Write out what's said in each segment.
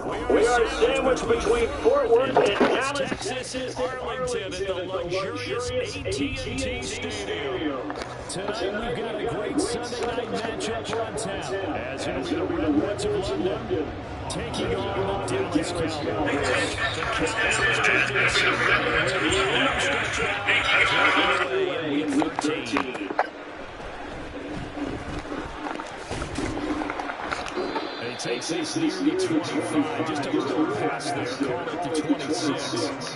We are sandwiched between Fort Worth and Dallas, Texas, Arlington at the luxurious AT&T Stadium. Tonight we've got a great Sunday night matchup on tap, as it'll be the Redwoods of London taking on the Dallas Cowboys. The Cowboys trying to assemble with a home stretch now as we're underway in Week 13. It takes us near the 25, just a little past there, call it the 26.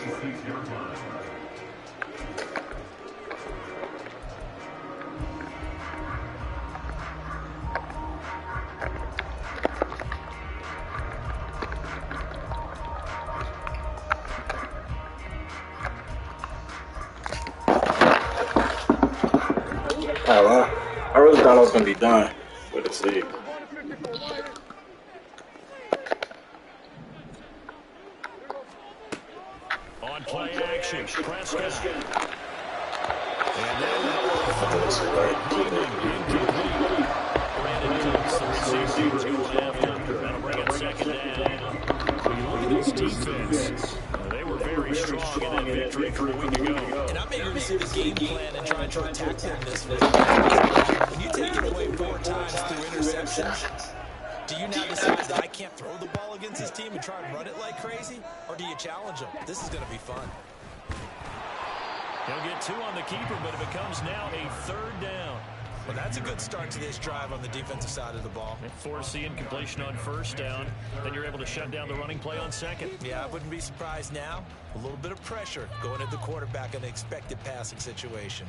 Oh, wow. I really thought I was going to be done with the sleep. On play action, Prescott. And then Brandon Cooks, the receiver, is going after. That'll bring it second down. When you look at this defense, they were very strong in that victory from a week ago. And I'm eager to see the game plan and try to attack them this week. When you take it away 4 times through interceptions, do you now decide that I can't throw the ball against this team and try and run it like crazy? Or do you challenge them? This is going to be fun. He'll get 2 on the keeper, but it becomes now a 3rd down. Well, that's a good start to this drive on the defensive side of the ball. And force the incompletion on 1st down. Then you're able to shut down the running play on 2nd. Yeah, I wouldn't be surprised now. A little bit of pressure going at the quarterback in an expected passing situation.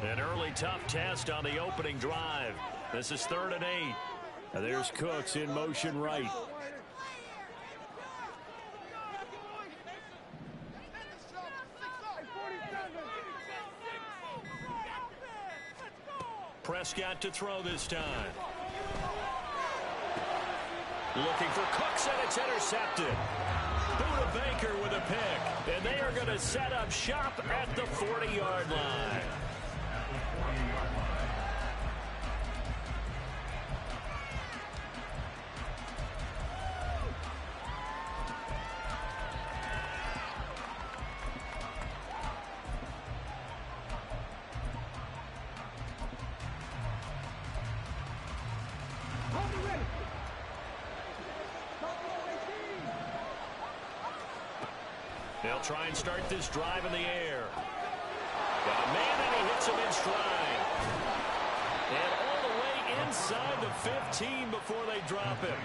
An early tough test on the opening drive. This is 3rd and 8. And there's Cooks in motion right. Prescott to throw this time. Looking for Cooks, and it's intercepted. Buda Baker with a pick. And they are going to set up shop at the 40-yard line. They'll try and start this drive in the air. Got a man, and he hits him in stride. And all the way inside the 15 before they drop him.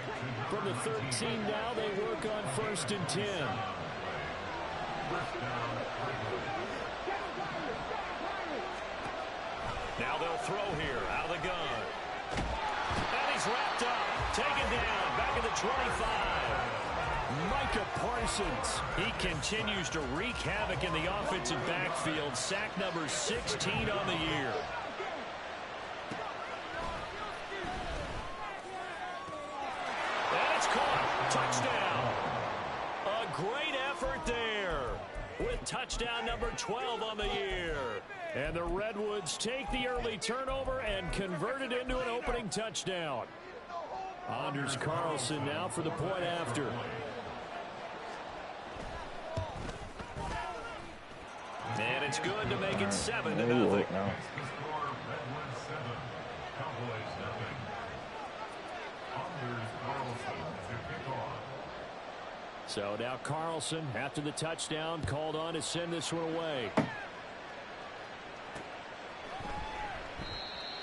From the 13 now, they work on 1st and 10. Now they'll throw here, out of the gun. And he's wrapped up, taken down, back at the 25. Micah Parsons. He continues to wreak havoc in the offensive backfield. Sack number 16 on the year. And it's caught. Touchdown. A great effort there with touchdown number 12 on the year. And the Redwoods take the early turnover and convert it into an opening touchdown. Anders Carlson now for the point after. And it's good to make it 7-0. So now Carlson, after the touchdown, called on to send this one away.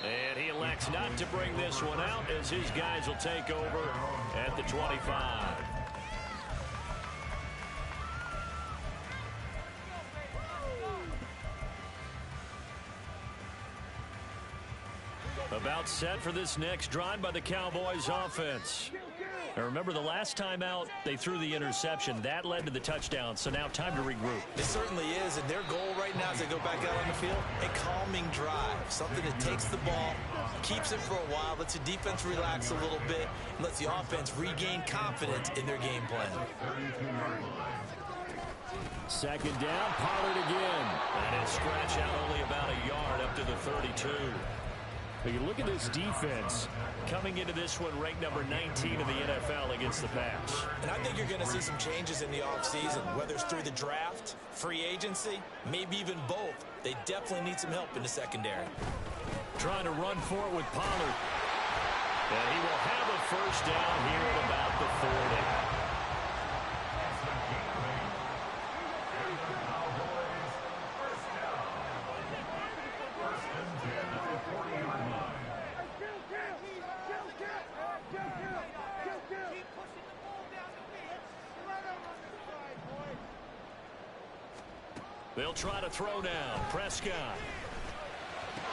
And he elects not to bring this one out as his guys will take over at the 25. About set for this next drive by the Cowboys offense. Now remember, the last time out, they threw the interception. That led to the touchdown, so now time to regroup. It certainly is, and their goal right now as they go back out on the field, a calming drive. Something that takes the ball, keeps it for a while, lets the defense relax a little bit, and lets the offense regain confidence in their game plan. Second down, Pollard again. And it scratch out only about a yard up to the 32. But you look at this defense coming into this one ranked number 19 in the NFL against the pass. And I think you're going to see some changes in the offseason, whether it's through the draft, free agency, maybe even both. They definitely need some help in the secondary. Trying to run for it with Pollard. And he will have a first down here at about the 40. They'll try to throw now. Prescott.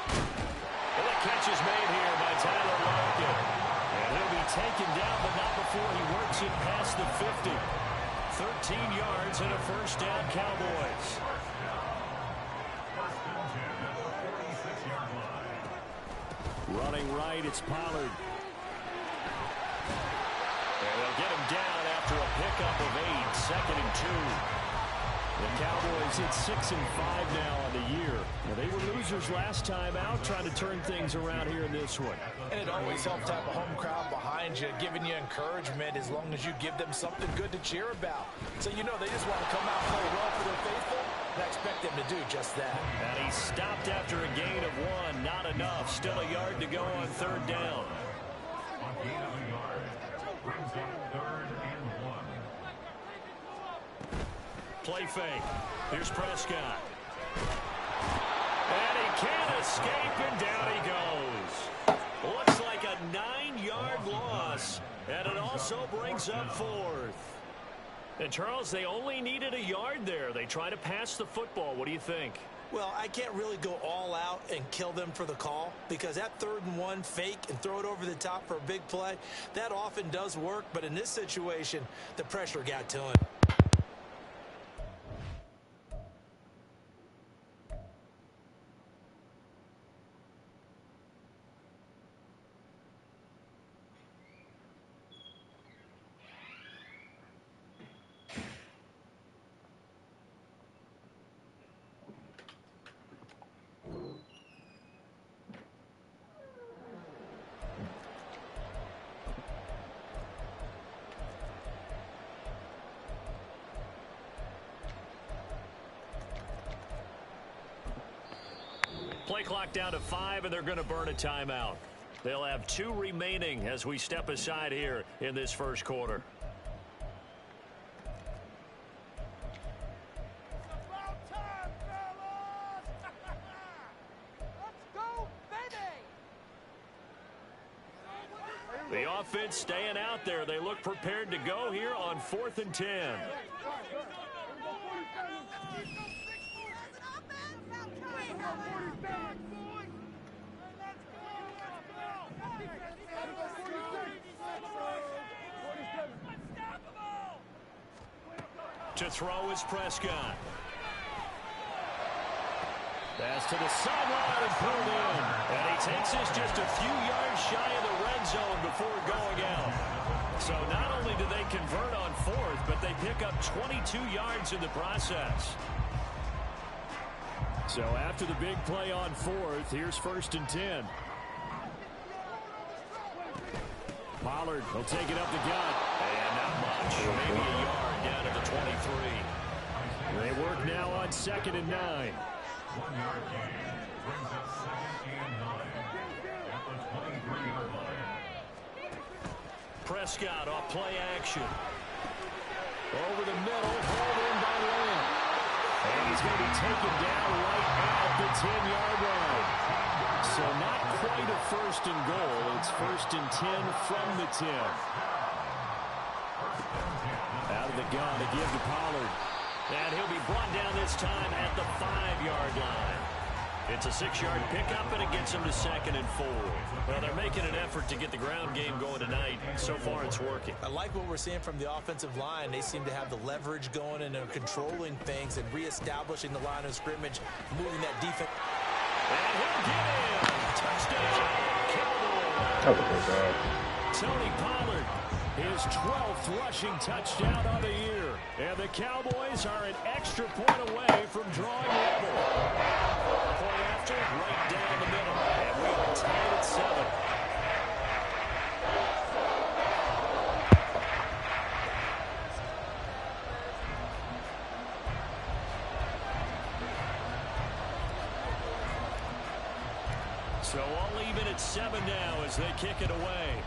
Well, the catch is made here by Tyler Lockett. And he'll be taken down, but not before he works it past the 50. 13 yards and a first down, Cowboys. Running right, it's Pollard. And they'll get him down after a pickup of 8, second and 2. The Cowboys hit 6-5 now on the year. Now, they were losers last time out, trying to turn things around here in this one. And it always helps to have a home crowd behind you, giving you encouragement as long as you give them something good to cheer about. So you know they just want to come out and play well for their faithful, and I expect them to do just that. And he stopped after a gain of 1. Not enough. Still a yard to go on third down. Play fake. Here's Prescott. And he can't escape, and down he goes. Looks like a 9-yard loss, and it also brings up 4th. And, Charles, they only needed a yard there. They try to pass the football. What do you think? Well, I can't really go all out and kill them for the call because that 3rd and 1 fake and throw it over the top for a big play, that often does work. But in this situation, the pressure got to him. Play clock down to 5, and they're going to burn a timeout. They'll have 2 remaining as we step aside here in this first quarter. The offense staying out there. They look prepared to go here on 4th and 10. To throw is Prescott. Pass to the sideline and pulled in. And he takes this just a few yards shy of the red zone before going out. So not only do they convert on 4th, but they pick up 22 yards in the process. So after the big play on 4th, here's 1st and 10. Pollard will take it up the gut. And not much. Maybe a yard down to the 23. They work now on 2nd and 9. 1-yard gain brings up 2nd and 9 at the 23-yard line. Prescott off play action. Over the middle, hauled in by Lamb. And he's going to be taken down right at the 10-yard line. So not quite a 1st and goal. It's 1st and 10 from the 10. Out of the gun to give to Pollard. And he'll be brought down this time at the 5-yard line. It's a 6-yard pickup, and it gets him to 2nd and 4. Well, they're making an effort to get the ground game going tonight. So far, it's working. I like what we're seeing from the offensive line. They seem to have the leverage going, and they're controlling things and reestablishing the line of scrimmage, moving that defense. And he'll get in. Touchdown, Cowboys. Oh, my God. Tony Pollard, his 12th rushing touchdown of the year. And the Cowboys are an extra point away from drawing level. Point after, right down the middle. And we are tied at 7. So all even at 7 now as they kick it away.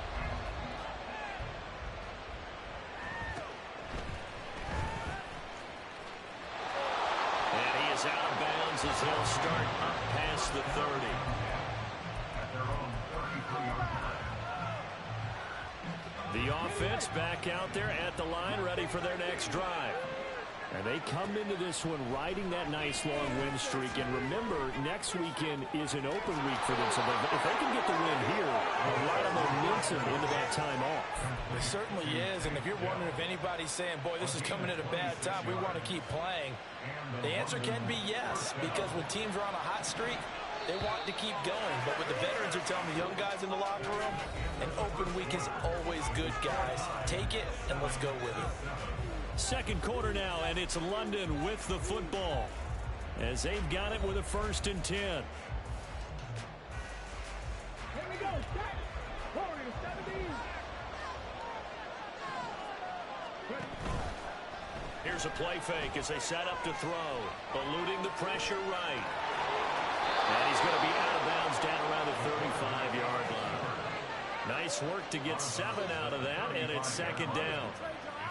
And he is out of bounds as he'll start up past the 30. At their own 33-yard line. The offense back out there at the line, ready for their next drive. And they come into this one riding that nice long win streak. And remember, next weekend is an open week for them. So if they can get the win here, a lot of momentum into that time off. It certainly is. And if you're wondering if anybody's saying, boy, this is coming at a bad time, we want to keep playing, the answer can be yes. Because when teams are on a hot streak, they want to keep going. But what the veterans are telling the young guys in the locker room, an open week is always good, guys. Take it and let's go with it. Second quarter now, and it's London with the football as they've got it with a 1st and 10. Here we go. Warriors 17. Here's a play fake as they set up to throw, eluding the pressure right. And he's going to be out of bounds down around the 35-yard line. Nice work to get 7 out of that, and it's 2nd down.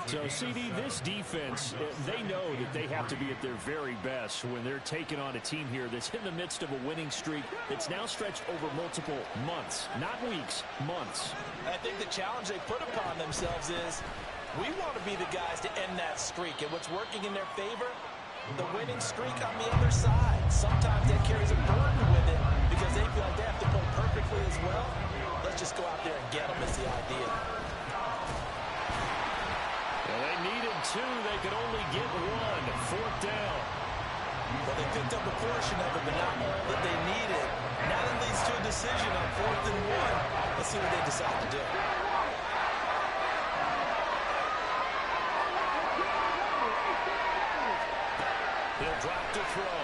So, CD, this defense, they know that they have to be at their very best when they're taking on a team here that's in the midst of a winning streak that's now stretched over multiple months, not weeks, months. I think the challenge they put upon themselves is we want to be the guys to end that streak. And what's working in their favor? The winning streak on the other side. Sometimes that carries a burden with it because they feel like they have to play perfectly as well. Let's just go out there and get them is the idea. Well, they needed 2. They could only get 1. 4th down. Well, they picked up a portion of it, but not all that they needed. Now that leads to a decision on 4th and 1. Let's see what they decide to do. He'll drop to throw.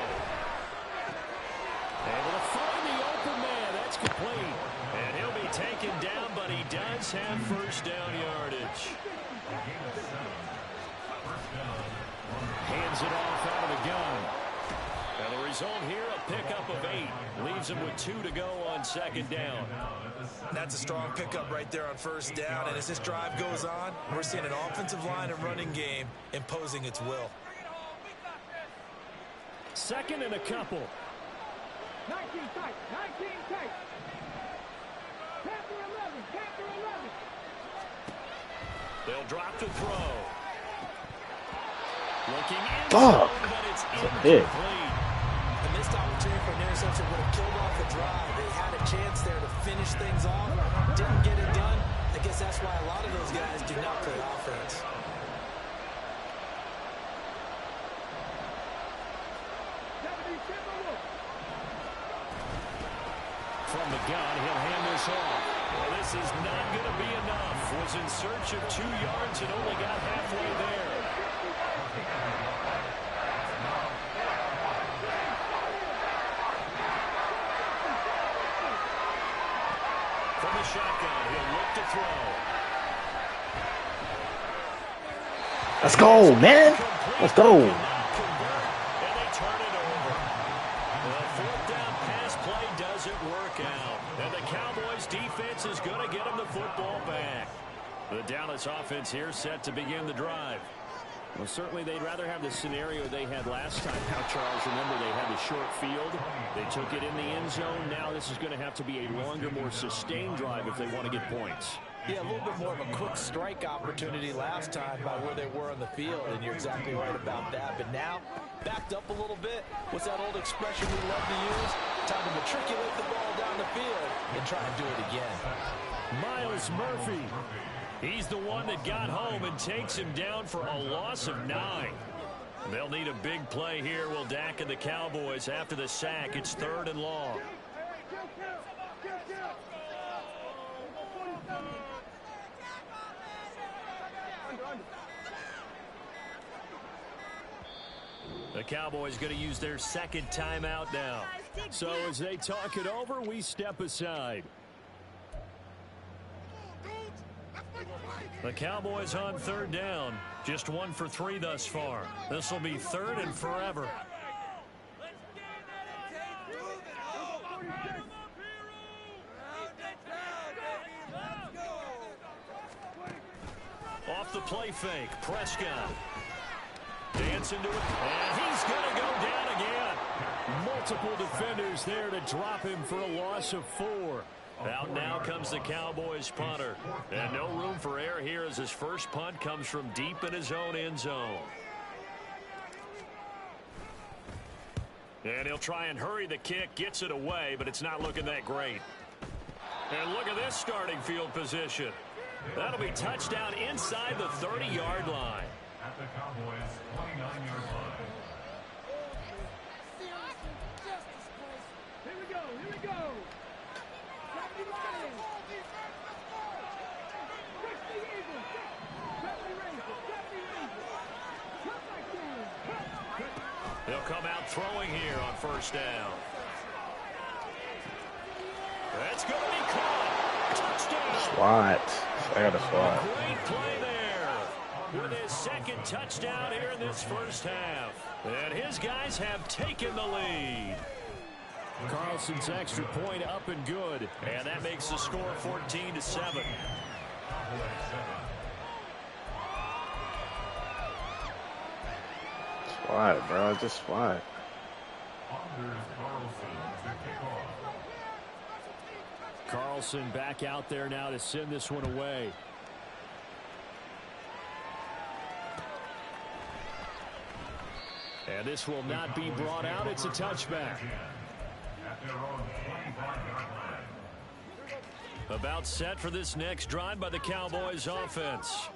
Able to find the open man. That's complete. And he'll be taken down, but he does have 1st down yardage. Hands it off out of the gun. And the result here, a pickup of 8. Leaves him with 2 to go on 2nd down. That's a strong pickup right there on 1st down. And as this drive goes on, we're seeing an offensive line and running game imposing its will. 2nd and a couple. 19 tight. 19 tight. Panther 11. Panther 11. They'll drop to throw. Looking in, but it's incomplete. The missed opportunity for an interception would have killed off the drive. They had a chance there to finish things off. Didn't get it done. I guess that's why a lot of those guys do not play offense. From the gun, he'll hand this off. Well, this is not going to be enough. Was in search of 2 yards and only got halfway there. From the shotgun, he'll look to throw. Let's go, man. Let's go. And they turn it over. The 4th down pass play doesn't work out. And the Cowboys defense is going to get them the football back. The Dallas offense here set to begin the drive. Well, certainly they'd rather have the scenario they had last time. Now, Charles, remember they had the short field. They took it in the end zone. Now this is going to have to be a longer, more sustained drive if they want to get points. Yeah, a little bit more of a quick strike opportunity last time by where they were on the field, and you're exactly right about that. But now, backed up a little bit. What's that old expression we love to use? Time to matriculate the ball down the field and try to do it again. Myles Murphy. He's the one that got home and takes him down for a loss of 9. They'll need a big play here. Will Dak and the Cowboys after the sack. It's 3rd and long. The Cowboys going to use their second timeout now. So as they talk it over, we step aside. The Cowboys on third down. Just 1 for 3 thus far. This will be third and forever. Off the play fake, Prescott. Dance into it, and he's going to go down again. Multiple defenders there to drop him for a loss of 4. Out now comes the Cowboys punter. And no room for error here as his first punt comes from deep in his own end zone. And he'll try and hurry the kick, gets it away, but it's not looking that great. And look at this starting field position. That'll be touchdown inside the 30-yard line. At the Cowboys' 29-yard line. Here we go, here we go. They'll come out throwing here on first down. That's going to be caught. Touchdown. Swat. I got a swat. Great play there with his second touchdown here in this first half. And his guys have taken the lead. Carlson's extra point up and good. And that makes the score 14-7. Swat, bro. Just swat. Carlson back out there now to send this one away. And this will not be brought out. It's a touchback. About set for this next drive by the Cowboys offense.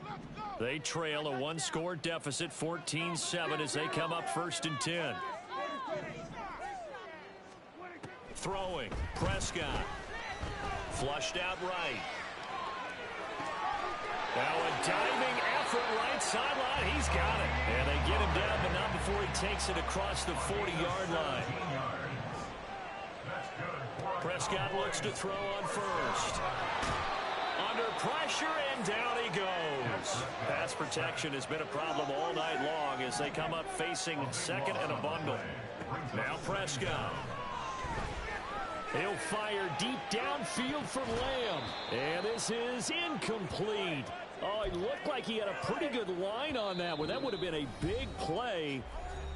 They trail a one-score deficit, 14-7, as they come up 1st and 10. Throwing, Prescott. Flushed out right. Now a diving effort right sideline. He's got it. And they get him down, but not before he takes it across the 40-yard line. Prescott looks to throw on first. Under pressure, and down he goes. Pass protection has been a problem all night long as they come up facing second and a bundle. Now Prescott. He'll fire deep downfield for Lamb. And this is incomplete. Oh, it looked like he had a pretty good line on that one. That would have been a big play,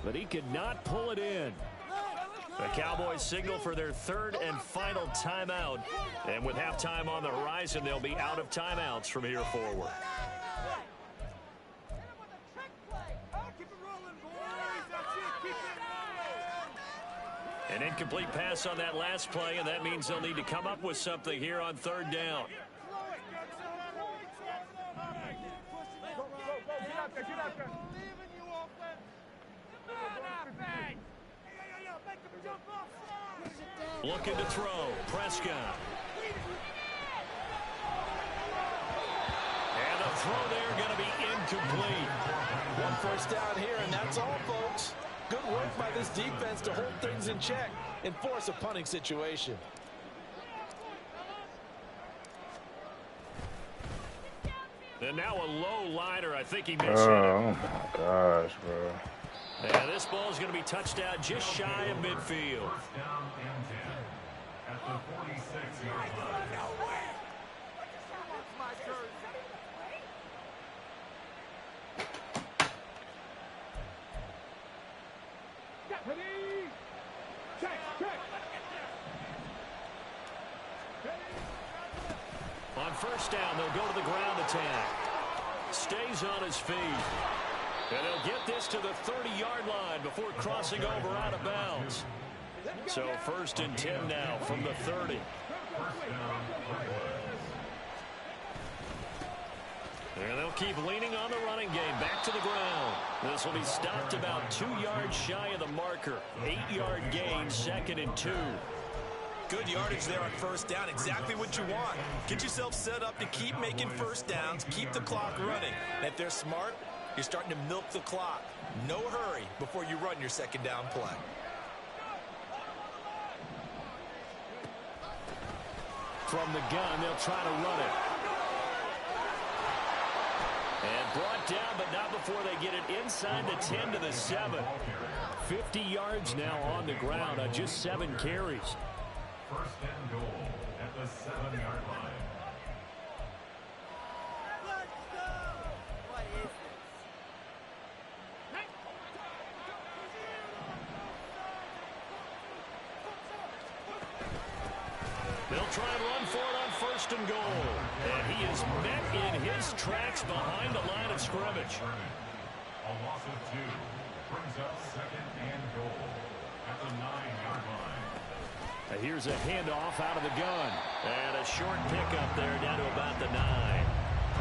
but he could not pull it in. The Cowboys signal for their third and final timeout. And with halftime on the horizon, they'll be out of timeouts from here forward. An incomplete pass on that last play, and that means they'll need to come up with something here on third down. Looking to throw, Prescott. And the throw there going to be incomplete. 1 first down here, and that's all, folks. Good work by this defense to hold things in check and force a punting situation. And now a low liner. I think he missed it. Oh, my gosh, bro. And this ball is going to be touched out just shy of midfield. Down and 10 at the 46-yard line. On first down, they'll go to the ground attack. Stays on his feet. And he'll get this to the 30-yard line before crossing over out of bounds. So 1st and 10 now from the 30. And they'll keep leaning on the running game. Back to the ground. This will be stopped about 2 yards shy of the marker. 8-yard gain, 2nd and 2. Good yardage there on first down. Exactly what you want. Get yourself set up to keep making first downs, keep the clock running. And if they're smart, You're starting to milk the clock. No hurry before you run your second down play. From the gun, they'll try to run it. And brought down, but not before they get it inside the 10 to the 7. 50 yards now on the ground on just 7 carries. First and goal at the 7-yard line. They'll try and run for it on first and goal. And he is met in his tracks behind the line of scrimmage. A loss of 2 brings up second and goal at the 9-yard line. Here's a handoff out of the gun. And a short pickup there down to about the 9.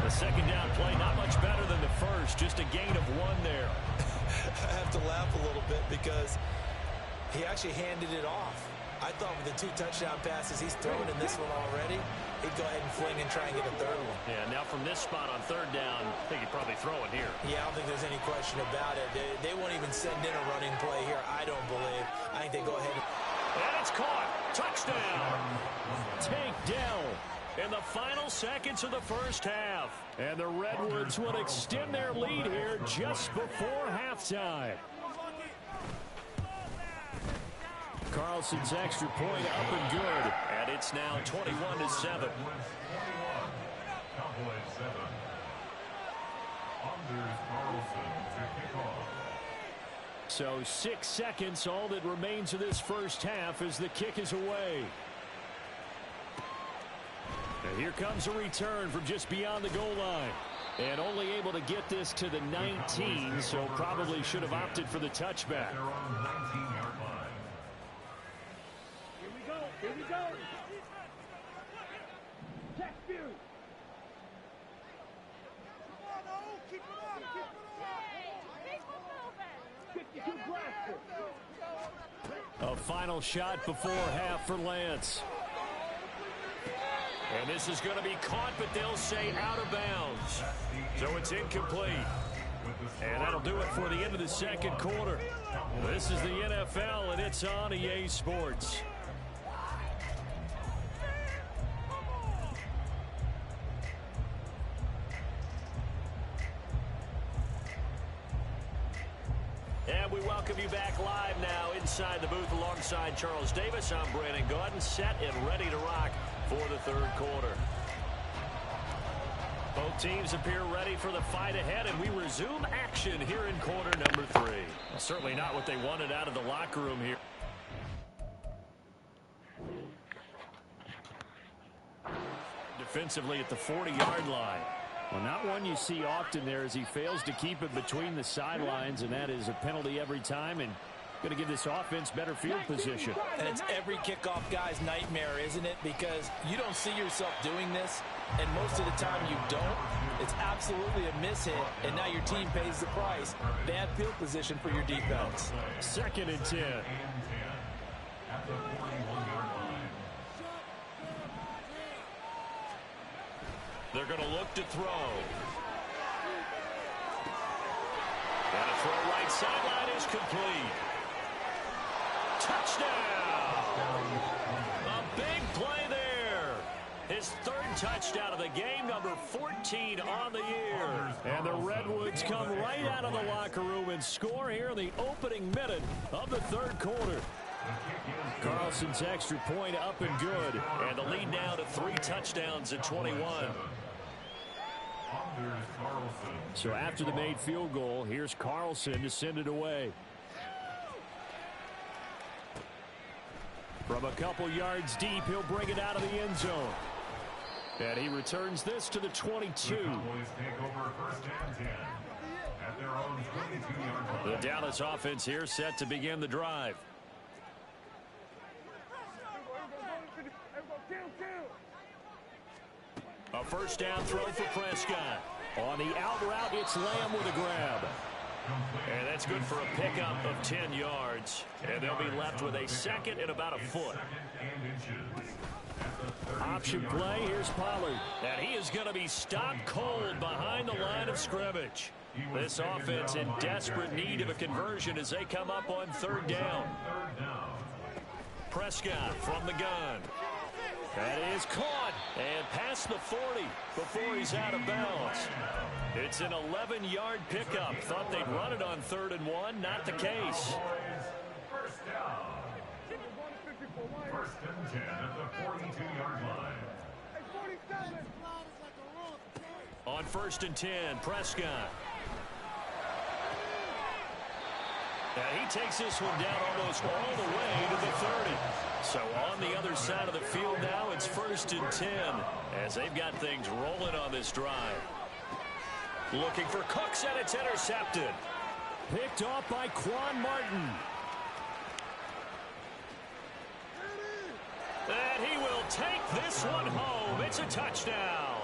The second down play, not much better than the first. Just a gain of 1 there. I have to laugh a little bit because he actually handed it off. I thought with the 2 touchdown passes he's thrown in this one already, he'd go ahead and fling and try and get a third one. Yeah, now from this spot on third down, I think he'd probably throw it here. Yeah, I don't think there's any question about it. They won't even send in a running play here, I don't believe. I think they go ahead and it's caught. Touchdown. Takedown in the final seconds of the first half. And the Redwoods will extend their lead here just before halftime. Carlson's extra point up and good. And it's now 21-7. Cowboys 7. Anders Carlson to kick off. So 6 seconds, all that remains of this first half as the kick is away. And here comes a return from just beyond the goal line. And only able to get this to the 19, so probably should have opted for the touchback. They're on 19-yard line. Here we go. Here we go. Check view. Come on, keep it up. Keep it up. 52 blaster. A final shot before half for Lance. And this is going to be caught, but they'll say out of bounds. So it's incomplete. And that'll do it for the end of the second quarter. This is the NFL, and it's on EA Sports. And we welcome you back live now inside the booth alongside Charles Davis. I'm Brandon Gaudin, set and ready to rock for the third quarter. Both teams appear ready for the fight ahead, and we resume action here in quarter number 3. Well, certainly not what they wanted out of the locker room here. Defensively at the 40-yard line. Well, not one you see often there as he fails to keep it between the sidelines, and that is a penalty every time, and going to give this offense better field position. And it's every kickoff guy's nightmare, isn't it? Because you don't see yourself doing this, and most of the time you don't. It's absolutely a mishit, and now your team pays the price. Bad field position for your defense. 2nd and 10. At the 41-yard line. They're going to look to throw. And a throw right sideline is complete. Touchdown! A big play there. His 3rd touchdown of the game, number 14 on the year. And the Redwoods come right out of the locker room and score here in the opening minute of the 3rd quarter. Carlson's extra point up and good. And the lead now to 3 touchdowns at 21. So after the made field goal, here's Carlson to send it away. From a couple yards deep, he'll bring it out of the end zone. And he returns this to the 22. The Cowboys take over 1st and 10 at their own 22-yard line. The Dallas offense here set to begin the drive. A first down throw for Prescott. On the out route, it's Lamb with a grab. And that's good for a pickup of 10 yards. And they'll be left with a 2nd and about a foot. Option play, here's Pollard. And he is going to be stopped cold behind the line of scrimmage. This offense in desperate need of a conversion as they come up on third down. Prescott from the gun. That is caught and past the 40 before he's out of bounds. It's an 11-yard pickup. Thought they'd run it on 3rd and 1. Not the case. First down. First and 10 at the 42-yard line. On 1st and 10, Prescott. And he takes this one down almost all the way to the 30. So on the other side of the field now, it's 1st and 10 as they've got things rolling on this drive. Looking for Cooks, and it's intercepted. Picked off by Quan Martin. And he will take this one home. It's a touchdown.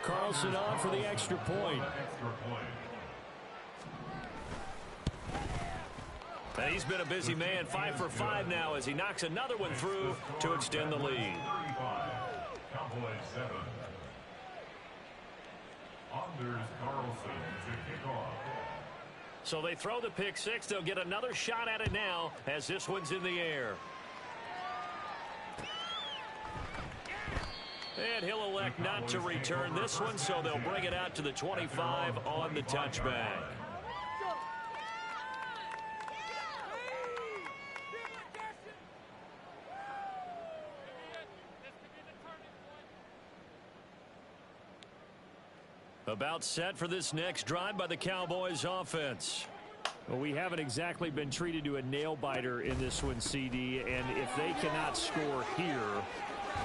Carlson on for the extra point. And he's been a busy man, 5 for 5 now as he knocks another one through to extend the lead. Cowboys 7. Anders Carlson to kick off. So they throw the pick six. They'll get another shot at it now as this one's in the air. And he'll elect not to return this one, so they'll bring it out to the 25 on the touchback. About set for this next drive by the Cowboys offense. Well, we haven't exactly been treated to a nail-biter in this one, CD, and if they cannot score here,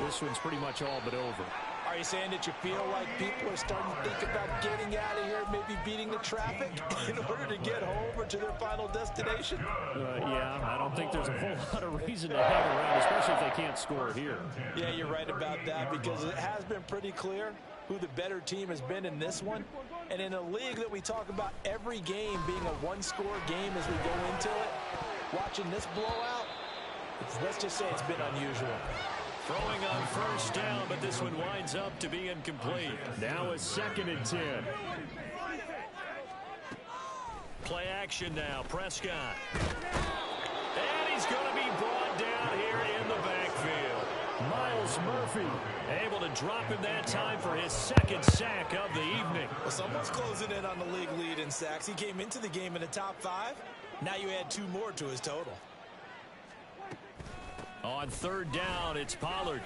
this one's pretty much all but over. Are you saying that you feel like people are starting to think about getting out of here, maybe beating the traffic in order to get home or to their final destination? Yeah, I don't think there's a whole lot of reason to hang around, especially if they can't score here. Yeah, you're right about that because it has been pretty clear who the better team has been in this one. And in a league that we talk about every game being a one-score game as we go into it, watching this blowout, let's just say it's been unusual. Throwing on first down, but this one winds up to be incomplete. Now it's 2nd and 10. Play action now, Prescott. And he's going to be brought down here in the backfield. Myles Murphy able to drop him that time for his 2nd sack of the evening. Well, someone's closing in on the league lead in sacks. He came into the game in the top 5. Now you add 2 more to his total. On 3rd down, it's Pollard.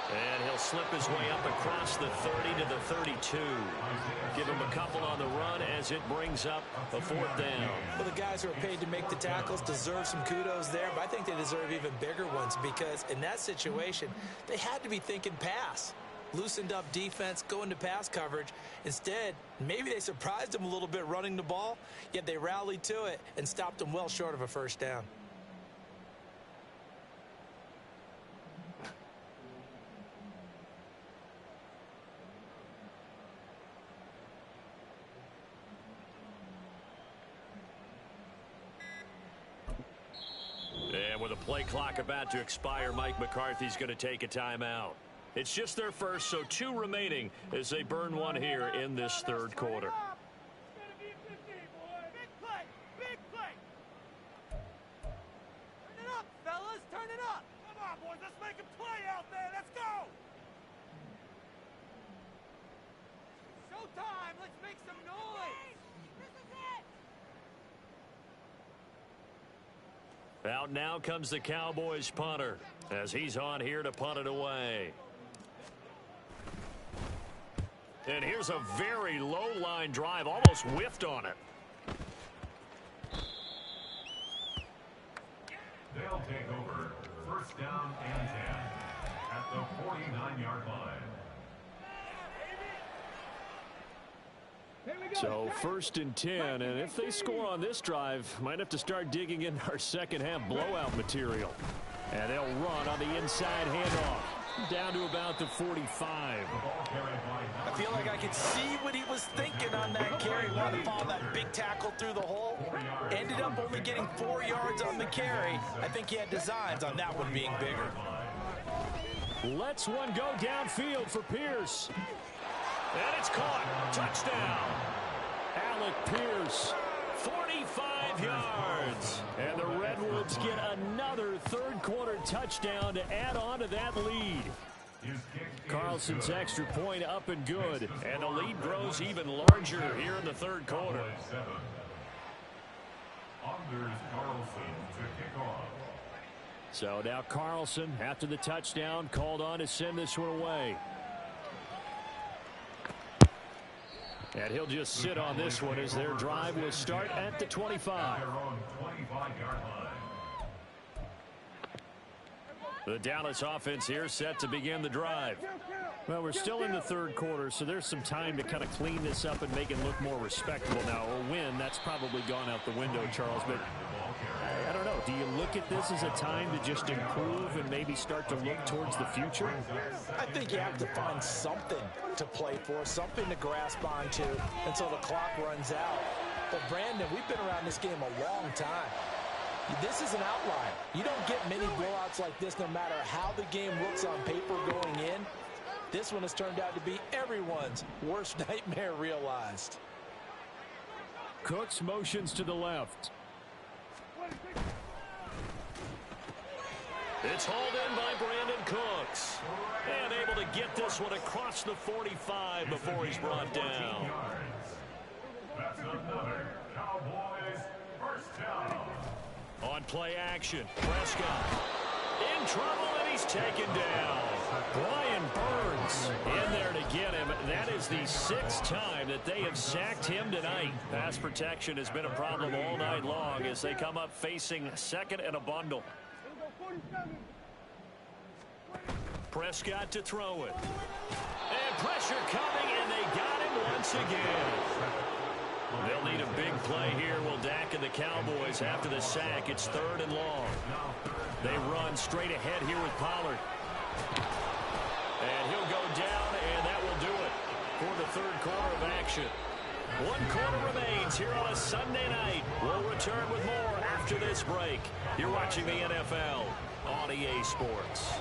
And he'll slip his way up across the 30 to the 32. Give him a couple on the run as it brings up a 4th down. Well, the guys who are paid to make the tackles deserve some kudos there, but I think they deserve even bigger ones because in that situation, they had to be thinking pass. Loosened up defense, going to pass coverage. Instead, maybe they surprised them a little bit running the ball, yet they rallied to it and stopped them well short of a 1st down. And with a play clock about to expire, Mike McCarthy's going to take a timeout. It's just their first, so 2 remaining as they burn one here in this 3rd quarter. Big play! Big play! Turn it up, fellas! Turn it up! Come on, boys! Let's make a play out there! Let's go! Showtime! Let's make some noise! This is it! Out now comes the Cowboys punter as he's on here to punt it away. And here's a very low line drive, almost whiffed on it. They'll take over 1st down and 10 at the 49-yard line. So 1st and 10, and if they score on this drive, might have to start digging in our 2nd half blowout material. And they'll run on the inside handoff down to about the 45. I feel like I could see what he was thinking on that carry. Wanted to follow that big tackle through the hole. Ended up only getting 4 yards on the carry. I think he had designs on that one being bigger. Lets one go downfield for Pierce. And it's caught. Touchdown. Alec Pierce, 45 yards. And the Redwoods get another third-quarter touchdown to add on to that lead. Carlson's extra point up and good. And the lead grows even larger here in the third quarter. Anders Carlson to kick off. So now Carlson, after the touchdown, called on to send this one away. And he'll just sit on this one as their drive will start at the 25. The Dallas offense here set to begin the drive. Well, we're still in the third quarter, so there's some time to kind of clean this up and make it look more respectable now. A win, that's probably gone out the window, Charles. But I don't know. Do you look at this as a time to just improve and maybe start to look towards the future? I think you have to find something to play for, something to grasp onto until the clock runs out. But, Brandon, we've been around this game a long time. This is an outlier. You don't get many blowouts like this no matter how the game looks on paper going in. This one has turned out to be everyone's worst nightmare realized. Cooks motions to the left. It's hauled in by Brandon Cooks. And able to get this one across the 45 before he's brought down. That's another Cowboys first down. On play action, Prescott in trouble, and he's taken down. Brian Burns in there to get him. That is the sixth time that they have sacked him tonight. Pass protection has been a problem all night long as they come up facing second and a bundle. Prescott to throw it. And pressure coming, and they got him once again. They'll need a big play here. Will Dak and the Cowboys after the sack. It's third and long. They run straight ahead here with Pollard. And he'll go down, and that will do it for the third quarter of action. One quarter remains here on a Sunday night. We'll return with more after this break. You're watching the NFL on EA Sports.